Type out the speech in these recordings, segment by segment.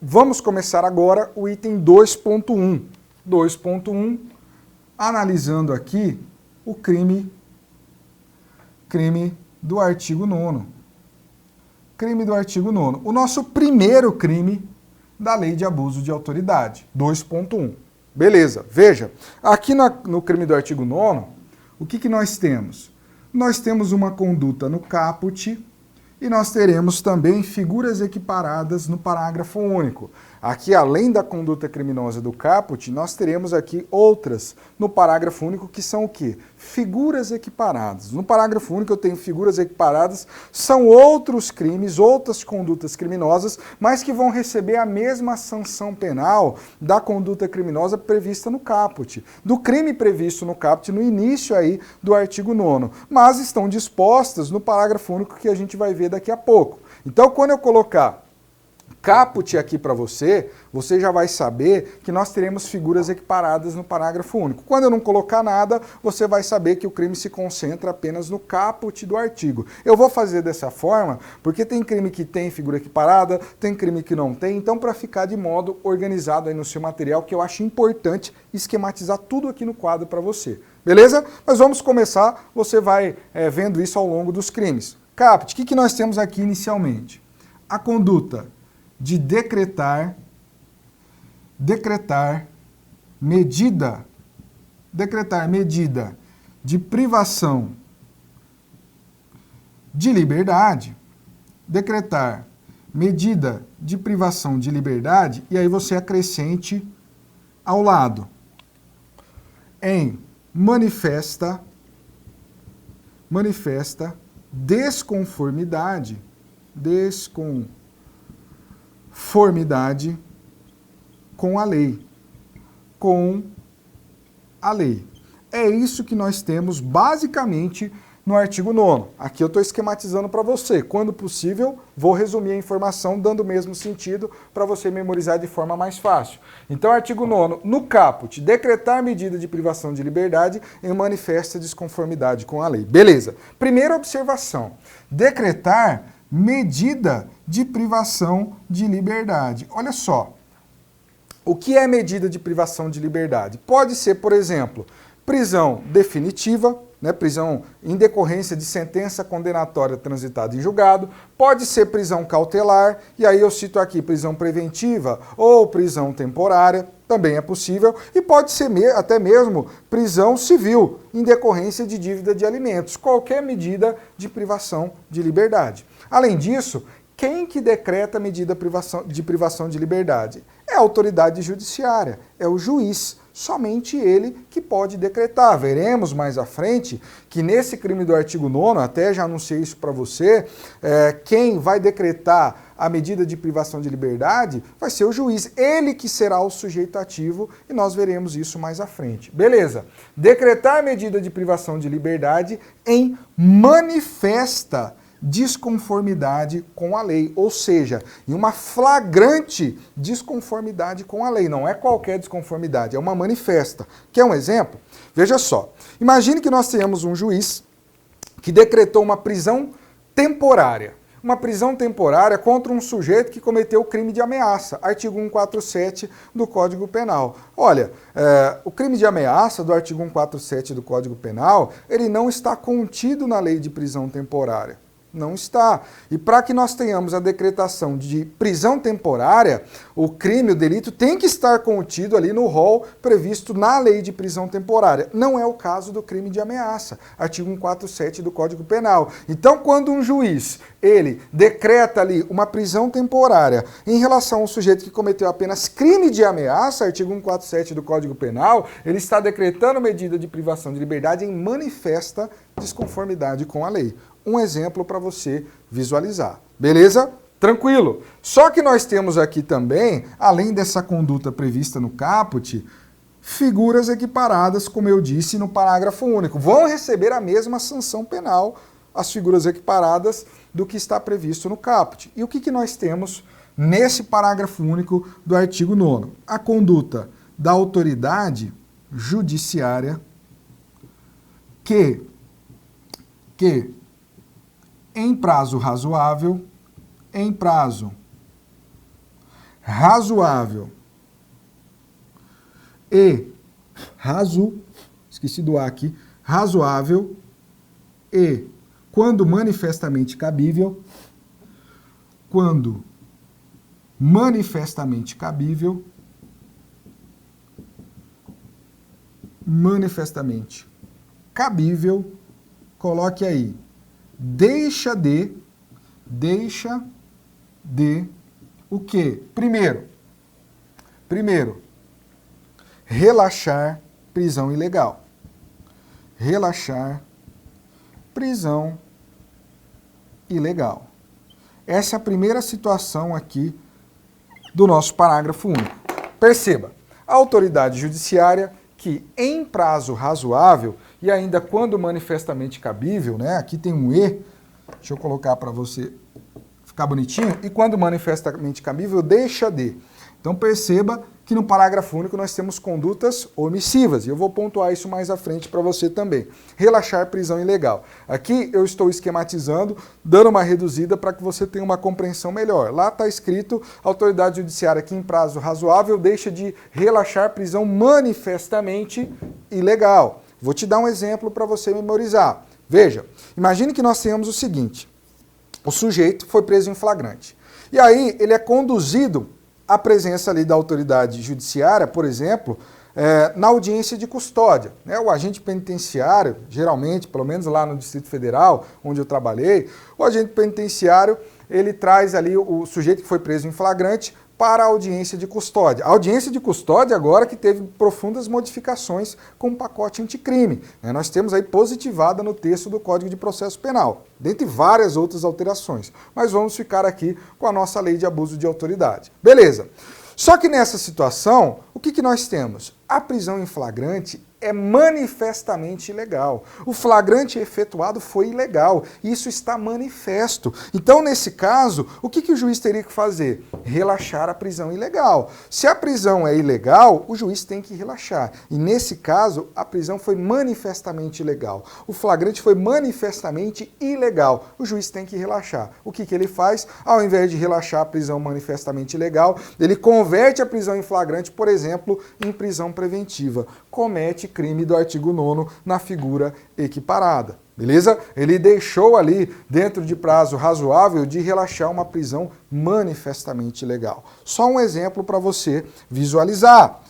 Vamos começar agora o item 2.1. 2.1, analisando aqui o crime do artigo 9º. Crime do artigo 9º. O nosso primeiro crime da lei de abuso de autoridade. 2.1. Beleza, veja. Aqui no crime do artigo 9º, o que nós temos? Nós temos uma conduta no caput e nós teremos também figuras equiparadas no parágrafo único. Aqui, além da conduta criminosa do caput, nós teremos aqui outras no parágrafo único que são o quê? Figuras equiparadas. No parágrafo único eu tenho figuras equiparadas, são outros crimes, outras condutas criminosas, mas que vão receber a mesma sanção penal da conduta criminosa prevista no caput, do crime previsto no caput no início aí do artigo 9º, mas estão dispostas no parágrafo único que a gente vai ver daqui a pouco. Então, quando eu colocar caput aqui para você, você já vai saber que nós teremos figuras equiparadas no parágrafo único. Quando eu não colocar nada, você vai saber que o crime se concentra apenas no caput do artigo. Eu vou fazer dessa forma, porque tem crime que tem figura equiparada, tem crime que não tem, então para ficar de modo organizado aí no seu material, que eu acho importante esquematizar tudo aqui no quadro para você. Beleza? Mas vamos começar, você vai vendo isso ao longo dos crimes. Caput, o que nós temos aqui inicialmente? A conduta de decretar medida de privação de liberdade, e aí você acrescente ao lado, em manifesta desconformidade com a lei. É isso que nós temos basicamente no artigo 9º. Aqui eu estou esquematizando para você. Quando possível, vou resumir a informação dando o mesmo sentido para você memorizar de forma mais fácil. Então, artigo 9º, no caput, decretar medida de privação de liberdade em manifesta desconformidade com a lei. Beleza. Primeira observação. Decretar medida de privação de liberdade. Olha só, o que é medida de privação de liberdade? Pode ser, por exemplo, prisão definitiva, prisão em decorrência de sentença condenatória transitada em julgado, pode ser prisão cautelar, e aí eu cito aqui prisão preventiva ou prisão temporária, também é possível, e pode ser até mesmo prisão civil, em decorrência de dívida de alimentos, qualquer medida de privação de liberdade. Além disso, quem que decreta a medida de privação de liberdade? É a autoridade judiciária, é o juiz, somente ele que pode decretar. Veremos mais à frente que nesse crime do artigo 9º, até já anunciei isso para você, quem vai decretar a medida de privação de liberdade vai ser o juiz, ele que será o sujeito ativo e nós veremos isso mais à frente. Beleza, decretar a medida de privação de liberdade em manifesta desconformidade com a lei, ou seja, em uma flagrante desconformidade com a lei. Não é qualquer desconformidade, é uma manifesta. Quer um exemplo? Veja só, imagine que nós tenhamos um juiz que decretou uma prisão temporária. Uma prisão temporária contra um sujeito que cometeu crime de ameaça, artigo 147 do Código Penal. Olha, o crime de ameaça do artigo 147 do Código Penal, ele não está contido na lei de prisão temporária. Não está. E para que nós tenhamos a decretação de prisão temporária, o crime, o delito, tem que estar contido ali no rol previsto na lei de prisão temporária. Não é o caso do crime de ameaça, artigo 147 do Código Penal. Então, quando um juiz, ele decreta ali uma prisão temporária em relação a um sujeito que cometeu apenas crime de ameaça, artigo 147 do Código Penal, ele está decretando medida de privação de liberdade em manifesta desconformidade com a lei. Um exemplo para você visualizar. Beleza? Tranquilo. Só que nós temos aqui também, além dessa conduta prevista no caput, figuras equiparadas, como eu disse, no parágrafo único. Vão receber a mesma sanção penal, as figuras equiparadas, do que está previsto no caput. E o que nós temos nesse parágrafo único do artigo 9º? A conduta da autoridade judiciária que em prazo razoável e esqueci do A aqui, razoável e quando manifestamente cabível, manifestamente cabível, coloque aí, deixa de o quê? Primeiro, relaxar prisão ilegal. Relaxar prisão ilegal. Essa é a primeira situação aqui do nosso parágrafo único. Perceba, a autoridade judiciária que em prazo razoável e ainda quando manifestamente cabível, né? Aqui tem um E, deixa eu colocar para você ficar bonitinho, e quando manifestamente cabível, deixa de. Então perceba que no parágrafo único nós temos condutas omissivas, e eu vou pontuar isso mais à frente para você também. Relaxar prisão ilegal. Aqui eu estou esquematizando, dando uma reduzida para que você tenha uma compreensão melhor. Lá está escrito, autoridade judiciária que em prazo razoável deixa de relaxar prisão manifestamente ilegal. Vou te dar um exemplo para você memorizar. Veja, imagine que nós tenhamos o seguinte, o sujeito foi preso em flagrante, e aí ele é conduzido à presença ali da autoridade judiciária, por exemplo, na audiência de custódia. Né? O agente penitenciário, geralmente, pelo menos lá no Distrito Federal, onde eu trabalhei, o agente penitenciário, ele traz ali o sujeito que foi preso em flagrante para a audiência de custódia. A audiência de custódia agora que teve profundas modificações com o pacote anticrime. Né? Nós temos aí positivada no texto do Código de Processo Penal, dentre várias outras alterações. Mas vamos ficar aqui com a nossa lei de abuso de autoridade. Beleza. Só que nessa situação, o que nós temos? A prisão em flagrante é manifestamente ilegal. O flagrante efetuado foi ilegal. Isso está manifesto. Então, nesse caso, o que o juiz teria que fazer? Relaxar a prisão ilegal. Se a prisão é ilegal, o juiz tem que relaxar. E nesse caso, a prisão foi manifestamente ilegal. O flagrante foi manifestamente ilegal. O juiz tem que relaxar. O que ele faz? Ao invés de relaxar a prisão manifestamente ilegal, ele converte a prisão em flagrante, por exemplo, em prisão preventiva. Comete crime do artigo 9º na figura equiparada. Beleza? Ele deixou ali, dentro de prazo razoável, de relaxar uma prisão manifestamente ilegal. Só um exemplo para você visualizar.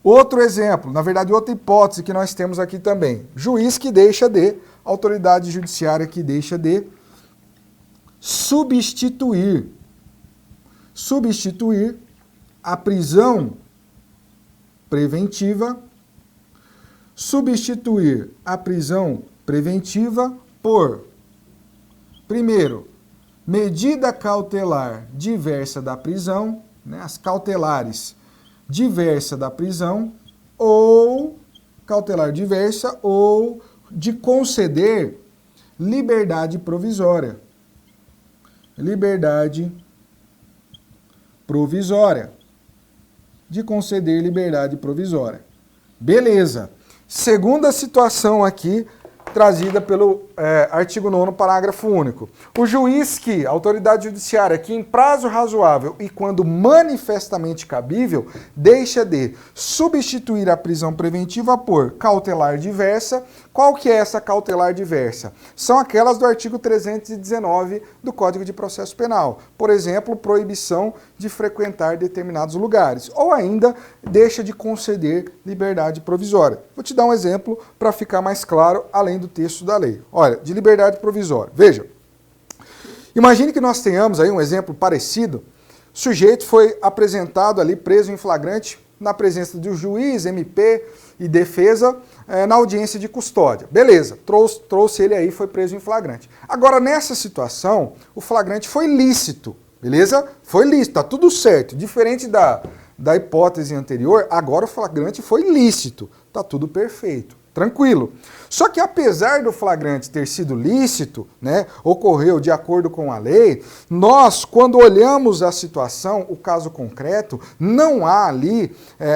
Outro exemplo, na verdade outra hipótese que nós temos aqui também. Juiz que deixa de, autoridade judiciária que deixa de substituir a prisão preventiva, por, primeiro, medida cautelar diversa da prisão, né, as cautelares diversa da prisão, ou cautelar diversa, ou de conceder liberdade provisória. De conceder liberdade provisória. Beleza. Segunda situação aqui, trazida pelo artigo 9º, parágrafo único. O juiz que, a autoridade judiciária, que em prazo razoável e quando manifestamente cabível, deixa de substituir a prisão preventiva por cautelar diversa. Qual que é essa cautelar diversa? São aquelas do artigo 319 do Código de Processo Penal. Por exemplo, proibição de frequentar determinados lugares. Ou ainda, deixa de conceder liberdade provisória. Vou te dar um exemplo para ficar mais claro, além do texto da lei. Olha, de liberdade provisória. Veja, imagine que nós tenhamos aí um exemplo parecido. O sujeito foi apresentado ali, preso em flagrante, na presença do juiz, MP e defesa, na audiência de custódia. Beleza, trouxe ele aí, foi preso em flagrante. Agora, nessa situação, o flagrante foi lícito, beleza? Foi lícito, tá tudo certo. Diferente da hipótese anterior, agora o flagrante foi lícito, tá tudo perfeito. Tranquilo. Só que apesar do flagrante ter sido lícito, né, ocorreu de acordo com a lei, nós, quando olhamos a situação, o caso concreto, não há ali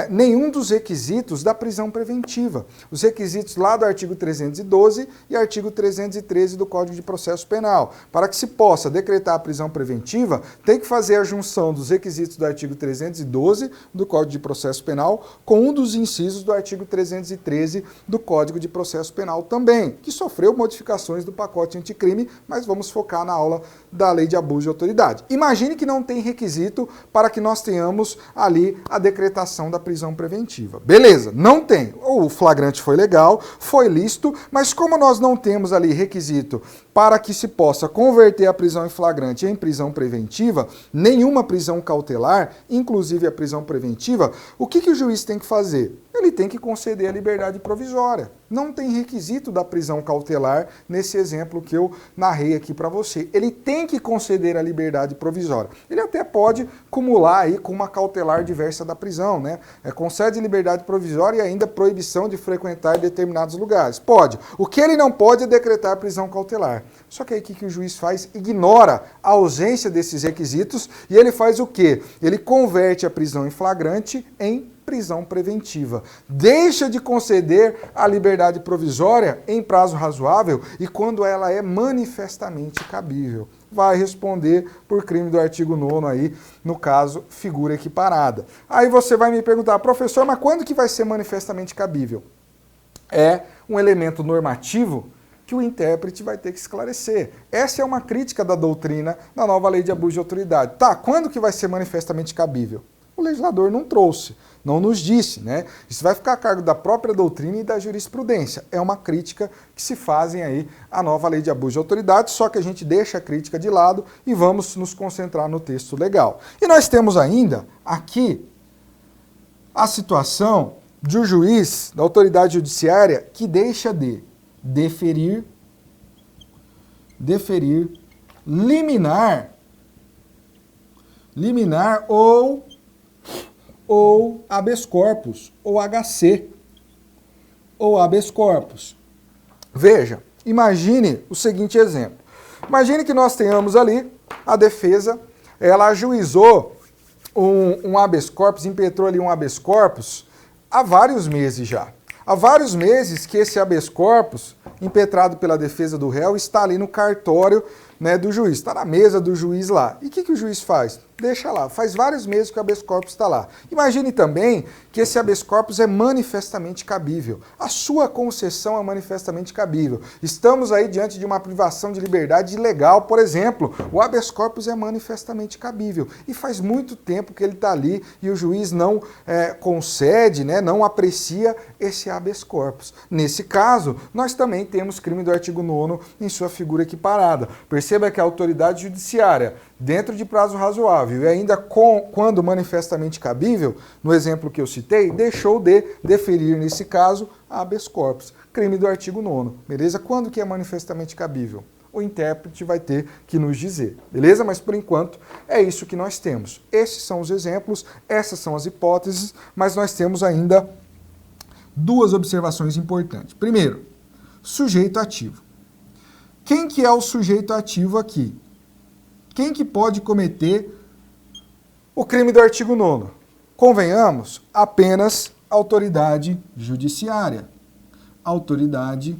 nenhum dos requisitos da prisão preventiva. Os requisitos lá do artigo 312 e artigo 313 do Código de Processo Penal. Para que se possa decretar a prisão preventiva, tem que fazer a junção dos requisitos do artigo 312 do Código de Processo Penal com um dos incisos do artigo 313 do Código de Processo Penal também, que sofreu modificações do pacote anticrime, mas vamos focar na aula da Lei de Abuso de Autoridade. Imagine que não tem requisito para que nós tenhamos ali a decretação da prisão preventiva. Beleza, não tem. O flagrante foi legal, foi lícito, mas como nós não temos ali requisito para que se possa converter a prisão em flagrante em prisão preventiva, nenhuma prisão cautelar, inclusive a prisão preventiva, o que o juiz tem que fazer? Ele tem que conceder a liberdade provisória. Não tem requisito da prisão cautelar nesse exemplo que eu narrei aqui para você. Ele tem que conceder a liberdade provisória. Ele até pode cumular aí com uma cautelar diversa da prisão, né? Concede liberdade provisória e ainda proibição de frequentar determinados lugares. Pode. O que ele não pode é decretar prisão cautelar. Só que aí o que o juiz faz? Ignora a ausência desses requisitos e ele faz o quê? Ele converte a prisão em flagrante em prisão preventiva. Deixa de conceder a liberdade provisória em prazo razoável e quando ela é manifestamente cabível. Vai responder por crime do artigo 9º aí, no caso, figura equiparada. Aí você vai me perguntar, professor, mas quando que vai ser manifestamente cabível? É um elemento normativo que o intérprete vai ter que esclarecer. Essa é uma crítica da doutrina da nova Lei de Abuso de Autoridade. Tá, quando que vai ser manifestamente cabível? O legislador não trouxe, não nos disse, né? Isso vai ficar a cargo da própria doutrina e da jurisprudência. É uma crítica que se fazem aí à nova Lei de Abuso de Autoridade, só que a gente deixa a crítica de lado e vamos nos concentrar no texto legal. E nós temos ainda aqui a situação de um juiz da autoridade judiciária que deixa de deferir liminar ou habeas corpus, ou HC, ou habeas corpus. Veja, imagine o seguinte exemplo. Imagine que nós tenhamos ali a defesa, ela ajuizou um habeas corpus, impetrou ali um habeas corpus há vários meses já. Há vários meses que esse habeas corpus, impetrado pela defesa do réu, está ali no cartório, né, do juiz, está na mesa do juiz lá. E o que o juiz faz? Deixa lá. Faz vários meses que o habeas corpus está lá. Imagine também que esse habeas corpus é manifestamente cabível. A sua concessão é manifestamente cabível. Estamos aí diante de uma privação de liberdade ilegal, por exemplo. O habeas corpus é manifestamente cabível. E faz muito tempo que ele está ali e o juiz não concede, né, não aprecia esse habeas corpus. Nesse caso, nós também temos crime do artigo 9º em sua figura equiparada. Perceba que a autoridade judiciária, dentro de prazo razoável e ainda quando manifestamente cabível, no exemplo que eu citei, deixou de deferir, nesse caso, habeas corpus. Crime do artigo 9º, beleza? Quando que é manifestamente cabível? O intérprete vai ter que nos dizer, beleza? Mas por enquanto é isso que nós temos. Esses são os exemplos, essas são as hipóteses, mas nós temos ainda duas observações importantes. Primeiro, sujeito ativo. Quem que é o sujeito ativo aqui? Quem que pode cometer o crime do artigo 9º? Convenhamos, apenas autoridade judiciária. Autoridade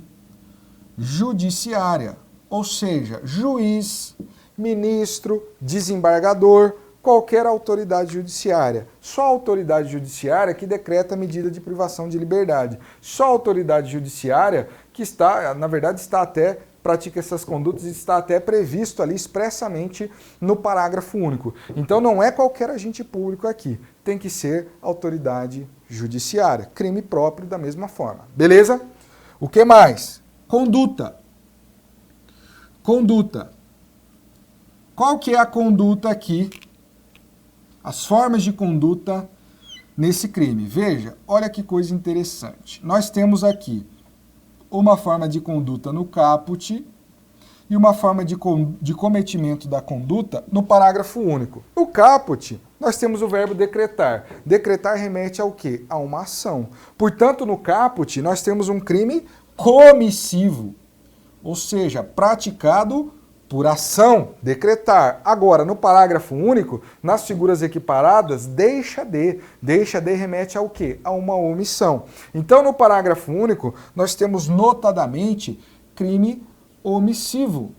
judiciária, ou seja, juiz, ministro, desembargador, qualquer autoridade judiciária. Só a autoridade judiciária que decreta a medida de privação de liberdade. Só a autoridade judiciária que está, na verdade, pratica essas condutas e está até previsto ali expressamente no parágrafo único. Então não é qualquer agente público aqui, tem que ser autoridade judiciária, crime próprio da mesma forma. Beleza? O que mais? Conduta. Conduta. Qual que é a conduta aqui? As formas de conduta nesse crime. Veja, olha que coisa interessante. Nós temos aqui uma forma de conduta no caput e uma forma de cometimento da conduta no parágrafo único. No caput, nós temos o verbo decretar. Decretar remete ao quê? A uma ação. Portanto, no caput, nós temos um crime comissivo, ou seja, praticado por ação, decretar. Agora, no parágrafo único, nas figuras equiparadas, deixa de remete ao quê? A uma omissão. Então, no parágrafo único, nós temos notadamente crime omissivo.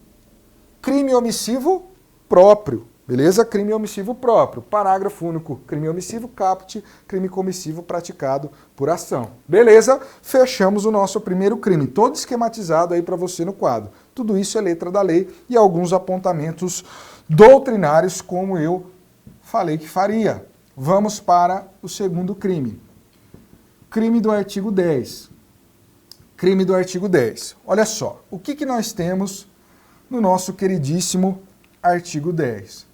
Crime omissivo próprio, beleza? Crime omissivo próprio. Parágrafo único, crime omissivo, caput, crime comissivo praticado por ação. Beleza? Fechamos o nosso primeiro crime, todo esquematizado aí para você no quadro. Tudo isso é letra da lei e alguns apontamentos doutrinários, como eu falei que faria. Vamos para o segundo crime. Crime do artigo 10. Crime do artigo 10. Olha só, o que nós temos no nosso queridíssimo artigo 10?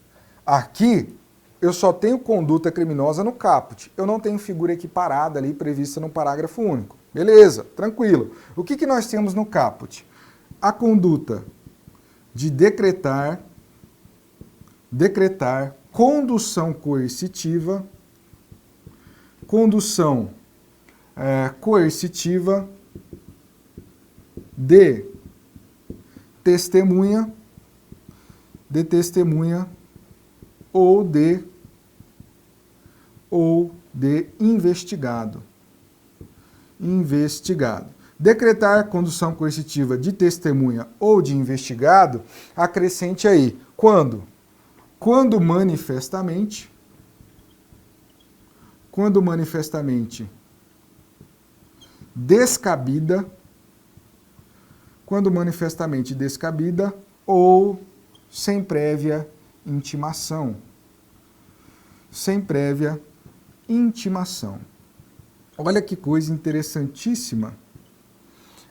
Aqui, eu só tenho conduta criminosa no caput. Eu não tenho figura equiparada ali prevista no parágrafo único. Beleza, tranquilo. O que nós temos no caput? A conduta de decretar condução coercitiva, de testemunha ou de investigado. Decretar condução coercitiva de testemunha ou de investigado, acrescente aí, quando? Quando manifestamente descabida, ou sem prévia intimação. Olha que coisa interessantíssima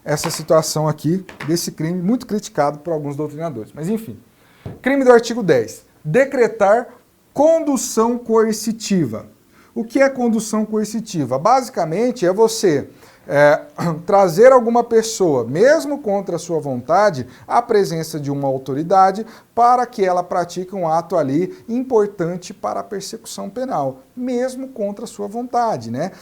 essa situação aqui desse crime, muito criticado por alguns doutrinadores. Mas enfim, crime do artigo 10. Decretar condução coercitiva. O que é condução coercitiva? Basicamente é você trazer alguma pessoa, mesmo contra a sua vontade, à presença de uma autoridade para que ela pratique um ato ali importante para a persecução penal, mesmo contra a sua vontade, né?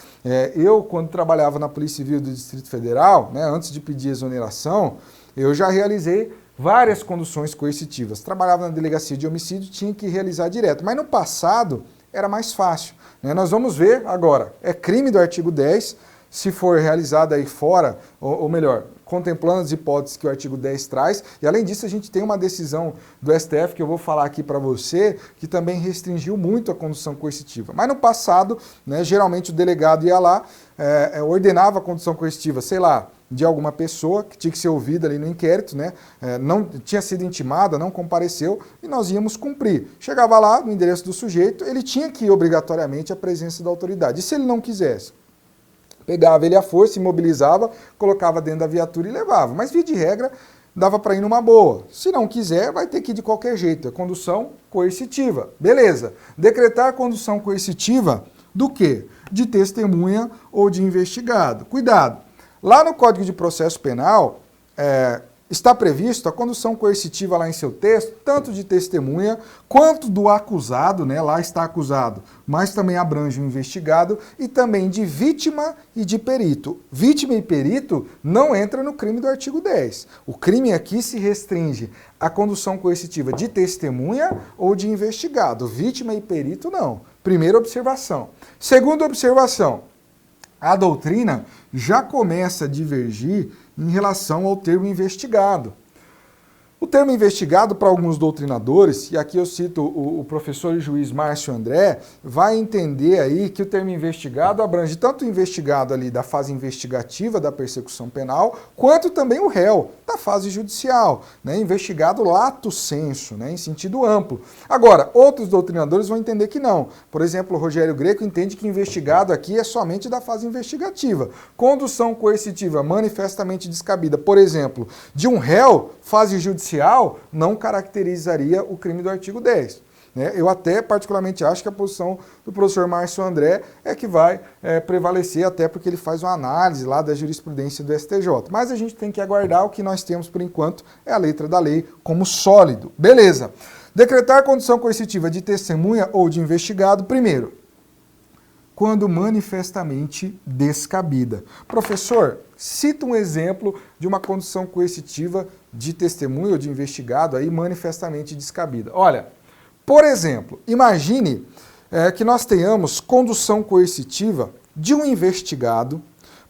Eu, quando trabalhava na Polícia Civil do Distrito Federal, né, antes de pedir exoneração, eu já realizei várias conduções coercitivas. Trabalhava na delegacia de homicídio, tinha que realizar direto, mas no passado era mais fácil, né? Nós vamos ver agora, é crime do artigo 10, se for realizada aí fora, ou melhor, contemplando as hipóteses que o artigo 10 traz, e além disso a gente tem uma decisão do STF que eu vou falar aqui para você, que também restringiu muito a condução coercitiva. Mas no passado, né, geralmente o delegado ia lá, ordenava a condução coercitiva, sei lá, de alguma pessoa que tinha que ser ouvida ali no inquérito, né, não tinha sido intimada, não compareceu, e nós íamos cumprir. Chegava lá, no endereço do sujeito, ele tinha que ir obrigatoriamente à presença da autoridade. E se ele não quisesse? Pegava ele à força, imobilizava, colocava dentro da viatura e levava. Mas, via de regra, dava para ir numa boa. Se não quiser, vai ter que ir de qualquer jeito. É condução coercitiva. Beleza. Decretar condução coercitiva do quê? De testemunha ou de investigado. Cuidado. Lá no Código de Processo Penal, está previsto a condução coercitiva lá em seu texto, tanto de testemunha quanto do acusado, né? Lá está acusado, mas também abrange o investigado, e também de vítima e de perito. Vítima e perito não entra no crime do artigo 10. O crime aqui se restringe à condução coercitiva de testemunha ou de investigado. Vítima e perito não. Primeira observação. Segunda observação. A doutrina já começa a divergir em relação ao termo investigado. O termo investigado, para alguns doutrinadores, e aqui eu cito o professor e juiz Márcio André, vai entender aí que o termo investigado abrange tanto o investigado ali da fase investigativa da persecução penal, quanto também o réu da fase judicial, né? Investigado lato sensu, né? Em sentido amplo. Agora, outros doutrinadores vão entender que não. Por exemplo, o Rogério Greco entende que investigado aqui é somente da fase investigativa. Condução coercitiva manifestamente descabida, por exemplo, de um réu, fase judicial, não caracterizaria o crime do artigo 10. né? Eu até particularmente acho que a posição do professor Márcio André é que vai prevalecer, até porque ele faz uma análise lá da jurisprudência do STJ. Mas a gente tem que aguardar, o que nós temos por enquanto é a letra da lei como sólido. Beleza. Decretar condição coercitiva de testemunha ou de investigado, primeiro, quando manifestamente descabida. Professor, cita um exemplo de uma condição coercitiva de testemunha ou de investigado aí manifestamente descabida. Olha, por exemplo, imagine que nós tenhamos condução coercitiva de um investigado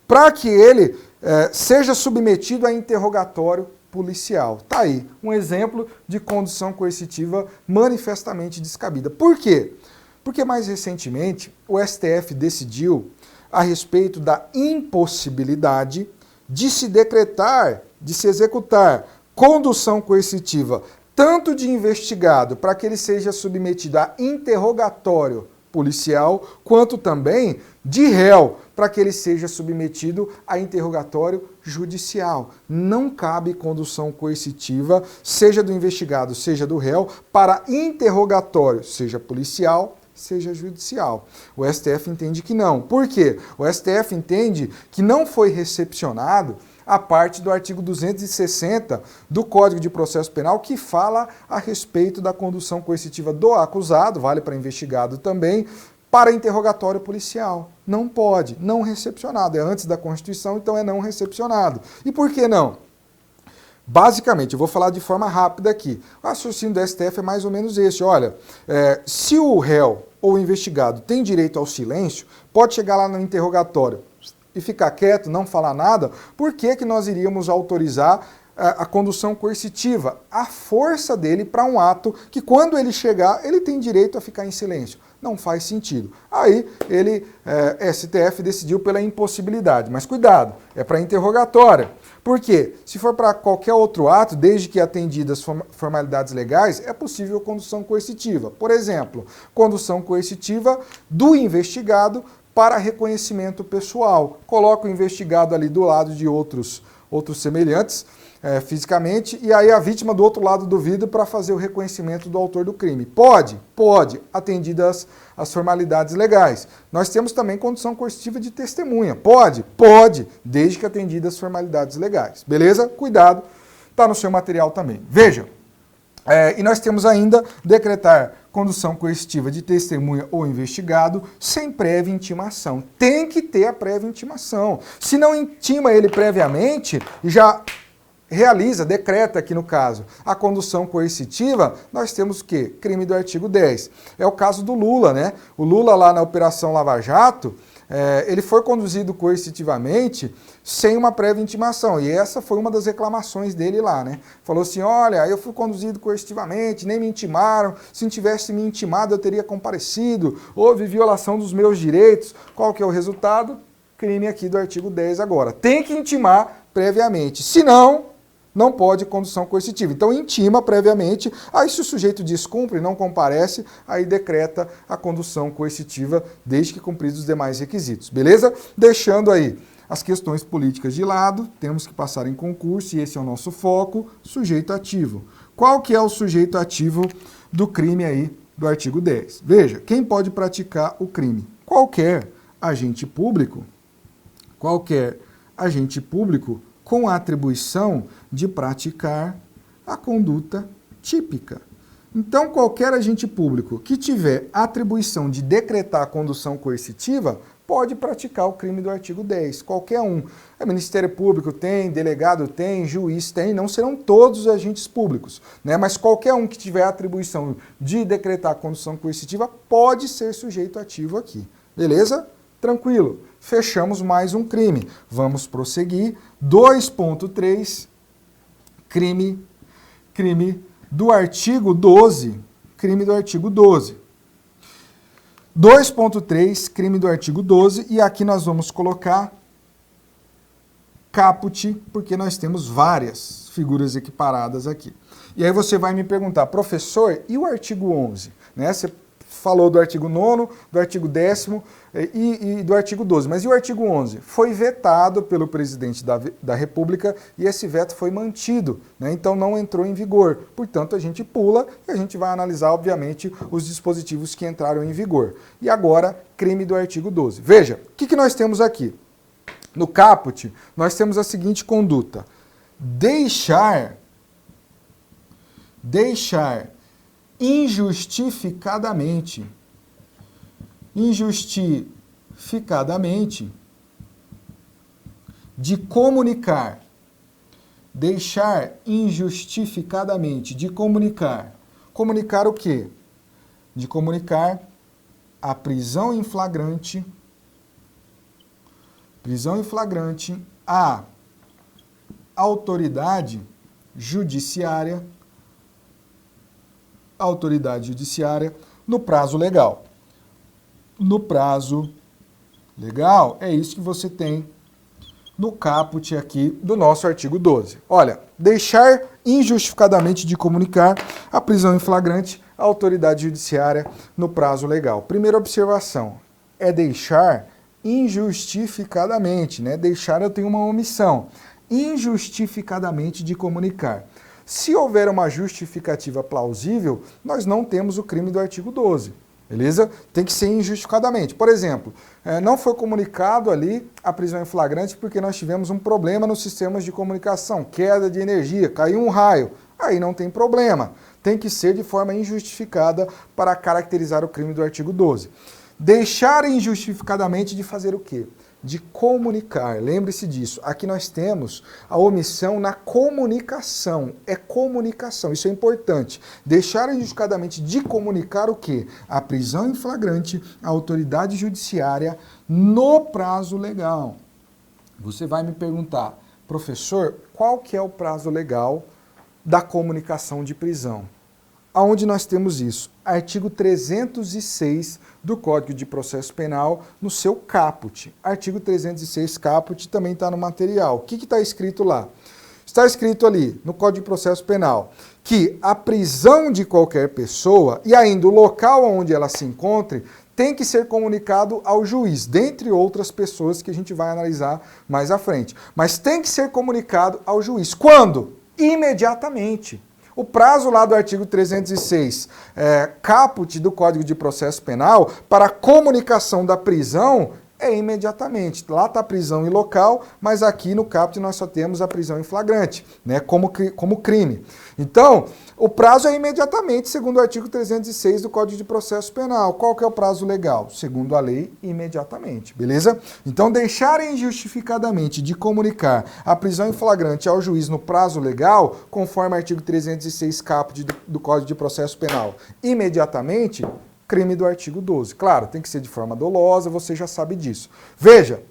para que ele seja submetido a interrogatório policial. Tá aí, um exemplo de condução coercitiva manifestamente descabida. Por quê? Porque mais recentemente o STF decidiu a respeito da impossibilidade de se decretar, de se executar condução coercitiva tanto de investigado para que ele seja submetido a interrogatório policial, quanto também de réu para que ele seja submetido a interrogatório judicial. Não cabe condução coercitiva, seja do investigado, seja do réu, para interrogatório, seja policial, seja judicial. O STF entende que não. Por quê? O STF entende que não foi recepcionado a parte do artigo 260 do Código de Processo Penal que fala a respeito da condução coercitiva do acusado, vale para investigado também, para interrogatório policial. Não pode, não recepcionado. É antes da Constituição, então é não recepcionado. E por que não? Basicamente, eu vou falar de forma rápida aqui. O raciocínio do STF é mais ou menos esse. Olha, se o réu ou o investigado tem direito ao silêncio, pode chegar lá no interrogatório e ficar quieto, não falar nada, por que que nós iríamos autorizar a condução coercitiva? A força dele para um ato que quando ele chegar, ele tem direito a ficar em silêncio. Não faz sentido. Aí STF decidiu pela impossibilidade, mas cuidado, é para interrogatória. Por quê? Se for para qualquer outro ato, desde que atendidas formalidades legais, é possível condução coercitiva. Por exemplo, condução coercitiva do investigado para reconhecimento pessoal. Coloca o investigado ali do lado de outros semelhantes fisicamente, e aí a vítima do outro lado do vidro para fazer o reconhecimento do autor do crime. Pode? Pode, atendidas as formalidades legais. Nós temos também condução coercitiva de testemunha. Pode? Pode, desde que atendidas as formalidades legais. Beleza? Cuidado, está no seu material também. Veja, e nós temos ainda decretar condução coercitiva de testemunha ou investigado sem prévia intimação. Tem que ter a prévia intimação. Se não intima ele previamente e já decreta aqui no caso, a condução coercitiva, nós temos o quê? Crime do artigo 10. É o caso do Lula, né? O Lula lá na Operação Lava Jato, ele foi conduzido coercitivamente sem uma prévia intimação. E essa foi uma das reclamações dele lá, né? Falou assim, olha, eu fui conduzido coercitivamente, nem me intimaram, se não tivesse me intimado eu teria comparecido, houve violação dos meus direitos. Qual que é o resultado? Crime aqui do artigo 10 agora. Tem que intimar previamente, senão não pode condução coercitiva. Então intima previamente, aí se o sujeito descumpre, não comparece, aí decreta a condução coercitiva desde que cumpridos os demais requisitos. Beleza? Deixando aí as questões políticas de lado, temos que passar em concurso e esse é o nosso foco, sujeito ativo. Qual que é o sujeito ativo do crime aí do artigo 10? Veja, quem pode praticar o crime? Qualquer agente público com a atribuição de praticar a conduta típica. Então, qualquer agente público que tiver atribuição de decretar a condução coercitiva pode praticar o crime do artigo 10. Qualquer um. O Ministério Público tem, delegado tem, juiz tem, não serão todos os agentes públicos, né? Mas qualquer um que tiver atribuição de decretar a condução coercitiva pode ser sujeito ativo aqui. Beleza? Tranquilo. Fechamos mais um crime. Vamos prosseguir. 2.3, crime do artigo 12. Crime do artigo 12. 2.3, crime do artigo 12. E aqui nós vamos colocar caput, porque nós temos várias figuras equiparadas aqui. E aí você vai me perguntar, professor, e o artigo 11? Né? Você falou do artigo 9º, do artigo 10º e do artigo 12º. Mas e o artigo 11º? Foi vetado pelo presidente da República e esse veto foi mantido, né? Então não entrou em vigor. Portanto, a gente pula e a gente vai analisar, obviamente, os dispositivos que entraram em vigor. E agora, crime do artigo 12º. Veja, o que nós temos aqui? No caput, nós temos a seguinte conduta. Deixar injustificadamente de comunicar. Deixar injustificadamente de comunicar. Comunicar o quê? De comunicar a prisão em flagrante à autoridade judiciária no prazo legal. No prazo legal, é isso que você tem no caput aqui do nosso artigo 12. Olha, deixar injustificadamente de comunicar a prisão em flagrante à autoridade judiciária no prazo legal. Primeira observação, é deixar injustificadamente, né? Deixar, eu tenho uma omissão. Injustificadamente de comunicar. Se houver uma justificativa plausível, nós não temos o crime do artigo 12, beleza? Tem que ser injustificadamente. Por exemplo, não foi comunicado ali a prisão em flagrante porque nós tivemos um problema nos sistemas de comunicação, queda de energia, caiu um raio. Aí não tem problema. Tem que ser de forma injustificada para caracterizar o crime do artigo 12. Deixar injustificadamente de fazer o quê? De comunicar. Lembre-se disso. Aqui nós temos a omissão na comunicação. É comunicação. Isso é importante. Deixar injustificadamente de comunicar o quê? A prisão em flagrante à autoridade judiciária no prazo legal. Você vai me perguntar, professor, qual que é o prazo legal da comunicação de prisão? Aonde nós temos isso? Artigo 306 do Código de Processo Penal no seu caput. Artigo 306 caput também está no material. O que está escrito lá? Está escrito ali no Código de Processo Penal que a prisão de qualquer pessoa e ainda o local onde ela se encontre tem que ser comunicado ao juiz, dentre outras pessoas que a gente vai analisar mais à frente. Mas tem que ser comunicado ao juiz. Quando? Imediatamente. O prazo lá do artigo 306, caput do Código de Processo Penal, para a comunicação da prisão é imediatamente. Lá está a prisão em local, mas aqui no caput nós só temos a prisão em flagrante, né, como crime. Então, o prazo é imediatamente, segundo o artigo 306 do Código de Processo Penal. Qual que é o prazo legal? Segundo a lei, imediatamente, beleza? Então, deixar injustificadamente de comunicar a prisão em flagrante ao juiz no prazo legal, conforme o artigo 306 caput do Código de Processo Penal, imediatamente, crime do artigo 12. Claro, tem que ser de forma dolosa, você já sabe disso. Veja,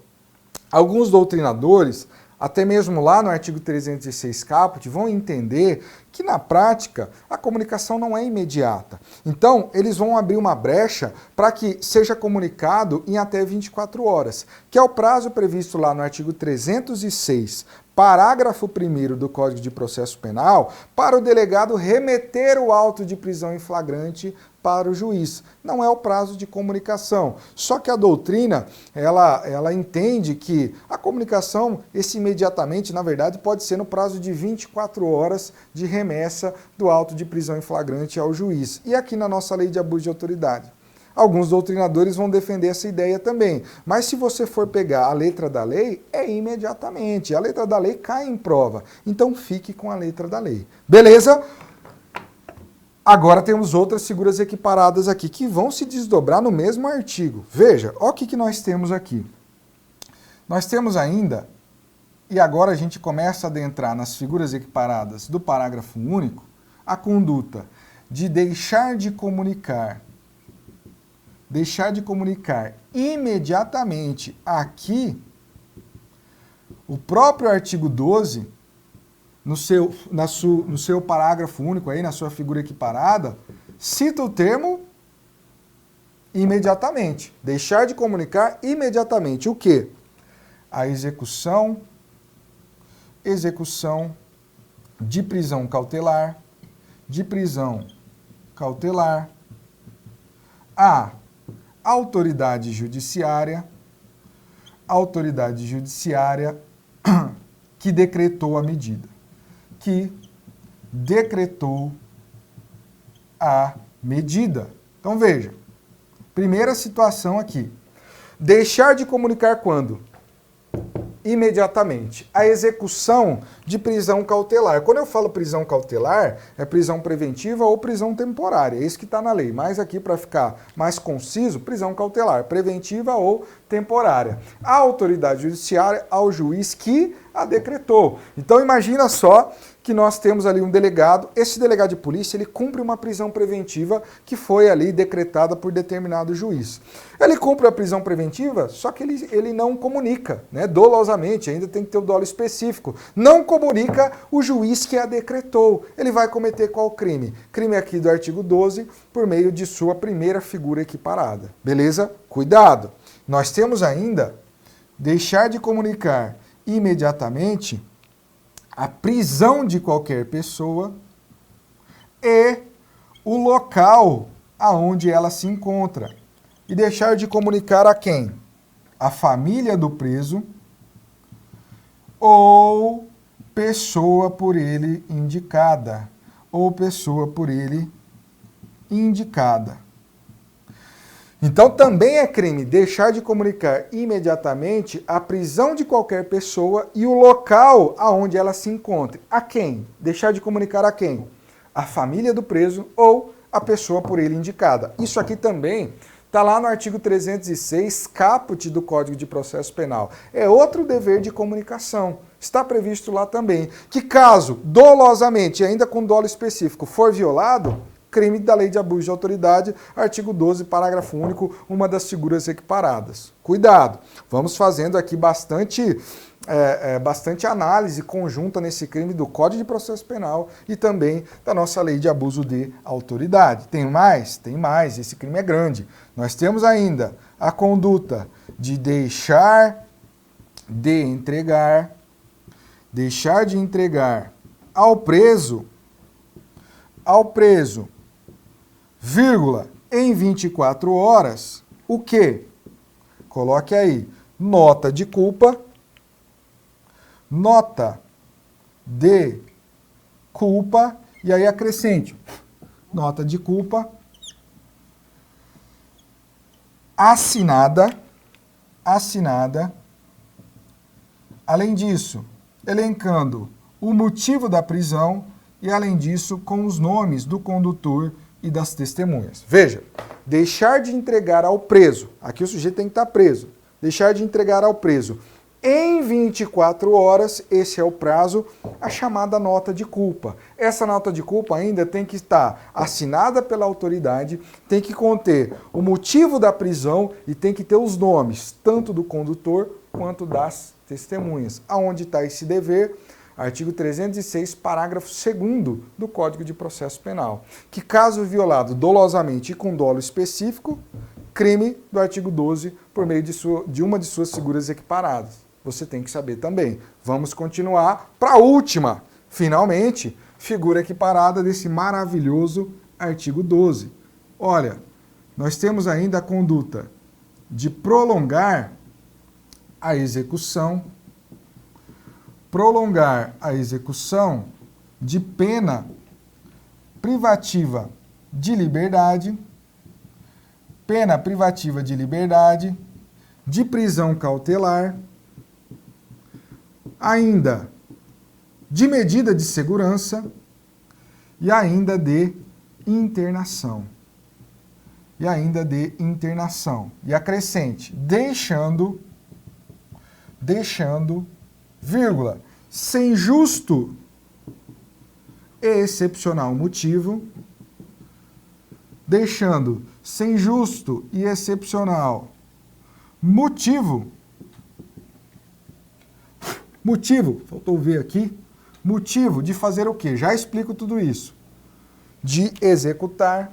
alguns doutrinadores, até mesmo lá no artigo 306 caput, vão entender que na prática a comunicação não é imediata. Então, eles vão abrir uma brecha para que seja comunicado em até 24 horas, que é o prazo previsto lá no artigo 306, parágrafo 1º do Código de Processo Penal, para o delegado remeter o auto de prisão em flagrante para o juiz. Não é o prazo de comunicação. Só que a doutrina, ela entende que a comunicação, esse imediatamente, na verdade, pode ser no prazo de 24 horas de remessa do auto de prisão em flagrante ao juiz. E aqui na nossa lei de abuso de autoridade. Alguns doutrinadores vão defender essa ideia também. Mas se você for pegar a letra da lei, é imediatamente. A letra da lei cai em prova. Então fique com a letra da lei. Beleza? Agora temos outras figuras equiparadas aqui que vão se desdobrar no mesmo artigo. Veja, olha o que nós temos aqui. Nós temos ainda, e agora a gente começa a adentrar nas figuras equiparadas do parágrafo único, a conduta de deixar de comunicar imediatamente. Aqui, o próprio artigo 12, no seu parágrafo único, aí, na sua figura equiparada, cita o termo imediatamente. Deixar de comunicar imediatamente. O quê? A execução de prisão cautelar, a autoridade judiciária que decretou a medida. Que decretou a medida. Então veja, primeira situação aqui. Deixar de comunicar quando? Imediatamente. A execução de prisão cautelar. Quando eu falo prisão cautelar, é prisão preventiva ou prisão temporária. É isso que está na lei. Mas aqui, para ficar mais conciso, prisão cautelar, preventiva ou temporária. A autoridade judiciária ao juiz que a decretou. Então imagina só que nós temos ali um delegado, esse delegado de polícia, ele cumpre uma prisão preventiva que foi ali decretada por determinado juiz. Ele cumpre a prisão preventiva, só que ele não comunica, né, dolosamente, ainda tem que ter o dolo específico. Não comunica o juiz que a decretou. Ele vai cometer qual crime? Crime aqui do artigo 12, por meio de sua primeira figura equiparada. Beleza? Cuidado! Nós temos ainda deixar de comunicar imediatamente a prisão de qualquer pessoa e o local aonde ela se encontra. E deixar de comunicar a quem? A família do preso ou pessoa por ele indicada. Ou pessoa por ele indicada. Então também é crime deixar de comunicar imediatamente a prisão de qualquer pessoa e o local aonde ela se encontre. A quem? Deixar de comunicar a quem? A família do preso ou a pessoa por ele indicada. Isso aqui também está lá no artigo 306, caput do Código de Processo Penal. É outro dever de comunicação. Está previsto lá também que caso dolosamente, ainda com dolo específico, for violado, crime da lei de abuso de autoridade, artigo 12, parágrafo único, uma das figuras equiparadas. Cuidado, vamos fazendo aqui bastante análise conjunta nesse crime do Código de Processo Penal e também da nossa lei de abuso de autoridade. Tem mais? Tem mais, esse crime é grande. Nós temos ainda a conduta de deixar de entregar ao preso, vírgula, em 24 horas, o quê? Coloque aí, nota de culpa, e aí acrescente, nota de culpa, assinada, além disso, elencando o motivo da prisão e, além disso, com os nomes do condutor e das testemunhas. Veja, deixar de entregar ao preso, aqui o sujeito tem que estar preso, deixar de entregar ao preso em 24 horas, esse é o prazo, a chamada nota de culpa. Essa nota de culpa ainda tem que estar assinada pela autoridade, tem que conter o motivo da prisão e tem que ter os nomes, tanto do condutor quanto das testemunhas. Aonde está esse dever? Artigo 306, parágrafo 2º do Código de Processo Penal, que caso violado dolosamente e com dolo específico, crime do artigo 12 por meio de uma de suas figuras equiparadas. Você tem que saber também. Vamos continuar para a última, finalmente, figura equiparada desse maravilhoso artigo 12. Olha, nós temos ainda a conduta de prolongar a execução de pena privativa de liberdade, de prisão cautelar, ainda de medida de segurança e ainda de internação. E acrescente, deixando, vírgula, sem justo e excepcional motivo, faltou ver aqui, motivo de fazer o quê? Já explico tudo isso. De executar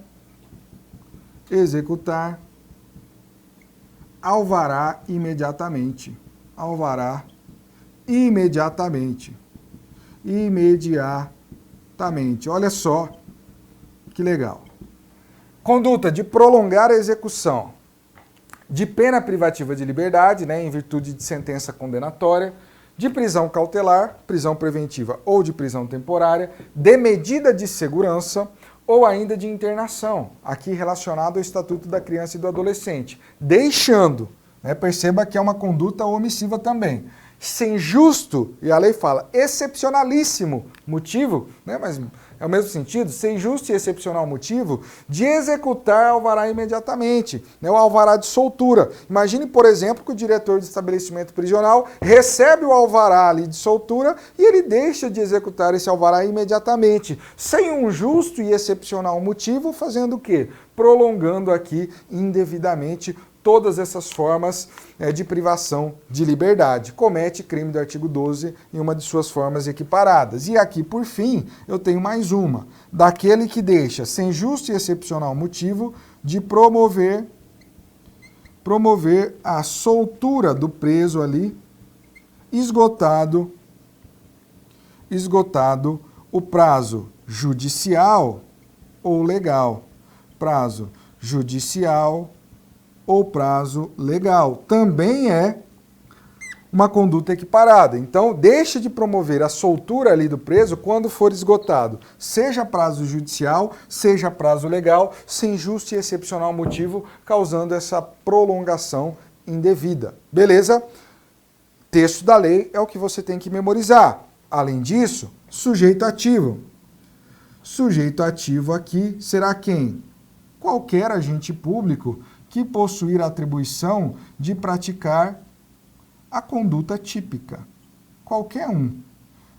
alvará imediatamente. Olha só que legal. Conduta de prolongar a execução de pena privativa de liberdade, né, em virtude de sentença condenatória, de prisão cautelar, prisão preventiva ou de prisão temporária, de medida de segurança ou ainda de internação, aqui relacionado ao Estatuto da Criança e do Adolescente, deixando, né, perceba que é uma conduta omissiva também, sem justo, e a lei fala, excepcionalíssimo motivo, né, mas é o mesmo sentido, sem justo e excepcional motivo, de executar alvará imediatamente, né, o alvará de soltura. Imagine, por exemplo, que o diretor de estabelecimento prisional recebe o alvará ali de soltura e ele deixa de executar esse alvará imediatamente, sem um justo e excepcional motivo, fazendo o quê? Prolongando aqui indevidamente todas essas formas de privação de liberdade. Comete crime do artigo 12 em uma de suas formas equiparadas. E aqui, por fim, eu tenho mais uma. Daquele que deixa, sem justo e excepcional motivo, de promover a soltura do preso ali, esgotado o prazo judicial ou legal. Prazo judicial ou prazo legal. Também é uma conduta equiparada. Então, deixa de promover a soltura ali do preso quando for esgotado, seja prazo judicial, seja prazo legal, sem justo e excepcional motivo, causando essa prolongação indevida. Beleza? Texto da lei é o que você tem que memorizar. Além disso, sujeito ativo. Sujeito ativo aqui será quem? Qualquer agente público que possuir a atribuição de praticar a conduta típica. Qualquer um.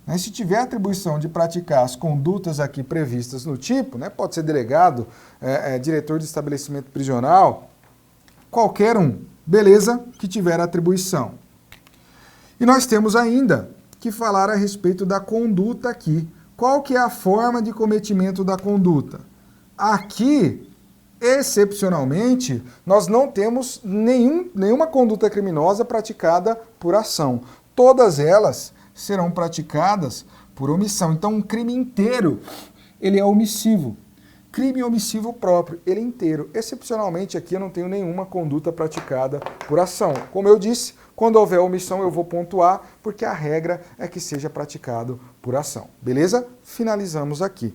Né? Se tiver a atribuição de praticar as condutas aqui previstas no tipo, né? Pode ser delegado, diretor de estabelecimento prisional, qualquer um, beleza, que tiver a atribuição. E nós temos ainda que falar a respeito da conduta aqui. Qual que é a forma de cometimento da conduta? Aqui, excepcionalmente, nós não temos nenhuma conduta criminosa praticada por ação. Todas elas serão praticadas por omissão. Então, um crime inteiro, ele é omissivo. Crime omissivo próprio, ele inteiro. Excepcionalmente, aqui eu não tenho nenhuma conduta praticada por ação. Como eu disse, quando houver omissão eu vou pontuar, porque a regra é que seja praticado por ação. Beleza? Finalizamos aqui.